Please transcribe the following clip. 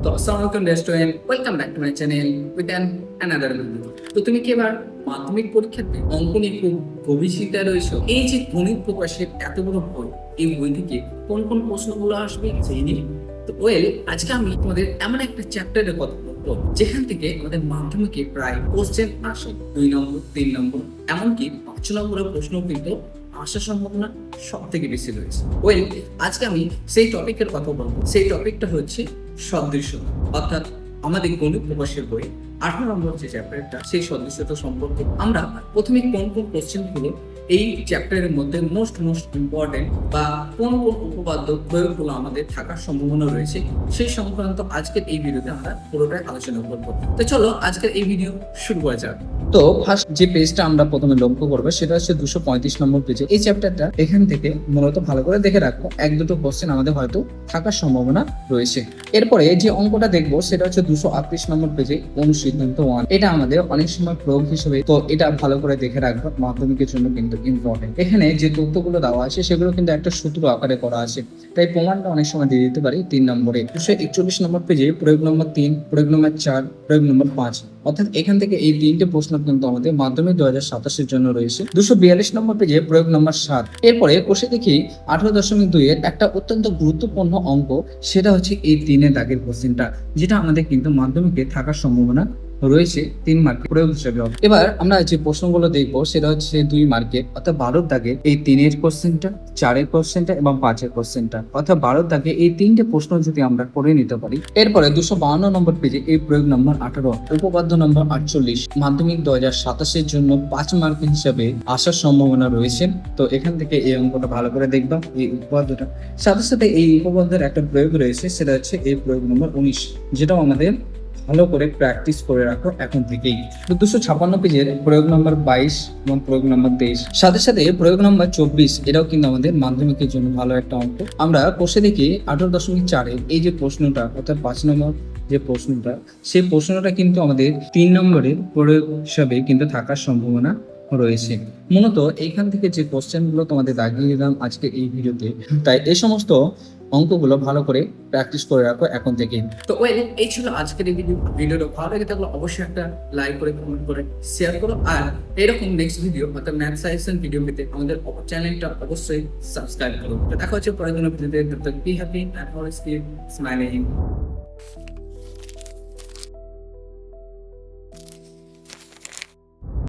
তো আসসালামু আলাইকুম restaurant, welcome back to my channel with another video. তো তুমি কি এবার মাধ্যমিক পরীক্ষাতে অঙ্ক নিয়ে খুব গভীর চিন্তায় রয়েছো? এই যে গণিত প্রকাশের এত বড় বই, এই বই থেকে কোন কোন প্রশ্নগুলো আসবে সেই নিয়ে। তো আজকে আমি তোমাদের এমন একটা চ্যাপ্টারের কথা বলবো যেখান থেকে আমাদের মাধ্যমিকে প্রায় কোশ্চেন আসে 2 নম্বর, 3 নম্বর, এমনকি 5 নম্বরের প্রশ্ন কিন্তু আসার সম্ভাবনা সব থেকে বেশি রয়েছে। আজকে আমি সেই টপিকের কথা বলবো। সেই টপিকটা হচ্ছে সদৃশ্য, অর্থাৎ আমাদের গণিত প্রকাশের বই 18 নম্বর যে চ্যাপ্টারটা, সেই সদৃশ্যতা সম্পর্কে আমরা প্রথমে কোন কোন কোশ্চেনগুলো এই চ্যাপ্টারের মধ্যে মোস্ট ইম্পর্টেন্ট বা কোন কোন উপপাদ্য প্রয়োগগুলো আমাদের থাকার সম্ভাবনা রয়েছে সেই সংক্রান্ত আজকের এই ভিডিওতে আমরা পুরোটাই আলোচনা করব। তো চলো আজকের এই ভিডিও শুরু করা যাক। তো ফার্স্ট যে পেজটা আমরা প্রথমে লক্ষ্য করবো সেটা হচ্ছে 235 নম্বর পেজে। এই চ্যাপ্টারটা এখান থেকে মূলত ভালো করে দেখে রাখবো, এক দুটো কোশ্চেন আমাদের হয়তো থাকার সম্ভাবনা রয়েছে। এরপরে যে অঙ্কটা দেখবো সেটা হচ্ছে 238 নম্বর পেজে, অনুসিদ্ধান্ত 1। এটা আমাদের অনেক সময় প্রয়োগ হিসেবে, তো এটা ভালো করে দেখে রাখবো, মাধ্যমিকের জন্য কিন্তু ইম্পর্টেন্ট। এখানে যে তথ্যগুলো দেওয়া আছে সেগুলো কিন্তু একটা সূত্র আকারে করা আছে, তাই প্রমাণটা অনেক সময় দিয়ে দিতে পারি 3 নম্বরে। 241 নম্বর পেজে প্রয়োগ নম্বর 3, প্রয়োগ নম্বর 4, প্রয়োগ নম্বর 5, অর্থাৎ এখান থেকে এই 3টে প্রশ্ন কিন্তু আমাদের মাধ্যমিক 2027 জন্য রয়েছে। 242 নম্বর পেজে প্রয়োগ নম্বর 7। এরপরে কোষে দেখি 18.2 এর একটা অত্যন্ত গুরুত্বপূর্ণ অঙ্ক, সেটা হচ্ছে এই 3 দাগের কোশ্চেনটা, যেটা আমাদের কিন্তু মাধ্যমিকে থাকার সম্ভাবনা রয়েছে 3 মার্কের প্রয়োগ হিসেবে। এবার আমরা যে প্রশ্নগুলো দেখবো সেটা হচ্ছে 2 মার্কের, অর্থাৎ 12 দাগের এই 3 কোশ্চেনটা, 4 কোশ্চেনটা এবং 5 কোশ্চেনটা, অর্থাৎ 12 দাগে এই 3টে প্রশ্ন যদি আমরা করে নিতে পারি। এরপরে 252 নম্বর পেজে এই প্রয়োগ নম্বর 18, উপপাদ্য নম্বর 48, মাধ্যমিক 2027 জন্য 5 মার্ক হিসাবে আসার সম্ভাবনা রয়েছে। তো এখান থেকে এই অঙ্কটা ভালো করে দেখবা, এই উপপাদ্যটা সাথে সাথে এই উপপাদ্যের একটা প্রয়োগ রয়েছে, সেটা হচ্ছে এই প্রয়োগ নম্বর 19, যেটাও আমাদের ভালো করে প্র্যাকটিস করে রাখো এখন থেকেই। 256 পেজের প্রয়োগ নম্বর 22 এবং প্রয়োগ নম্বর 23, সাথে সাথে প্রয়োগ নম্বর 24, এটাও কিন্তু আমাদের মাধ্যমিকের জন্য ভালো একটা অঙ্ক। আমরা কোষে দেখি 18.4 এই যে প্রশ্নটা, অর্থাৎ 5 নম্বর যে প্রশ্নটা, সেই প্রশ্নটা কিন্তু আমাদের 3 নম্বরের প্রয়োগ হিসাবে কিন্তু থাকার সম্ভাবনা রয়েছে। মূলত এইখান থেকে যে কোশ্চেনগুলো তোমাদের দাগিয়ে দিলাম আজকে এই ভিডিওতে, তাই এই সমস্ত অঙ্কগুলো ভালো করে প্র্যাকটিস করে রাখো এখন থেকে। তো এই ছিল আজকের এই ভিডিওটা ভালো লেগে থাকলে অবশ্যই একটা লাইক করে, কমেন্ট করে শেয়ার করো। আর এরকম নেক্সট ভিডিও অর্থাৎ ম্যাথ সাজেশন ভিডিও পেতে আমাদের চ্যানেলটা অবশ্যই সাবস্ক্রাইব করো। তো দেখা হচ্ছে পরের দিনের ভিডিওতে। Be happy and always keep smiling.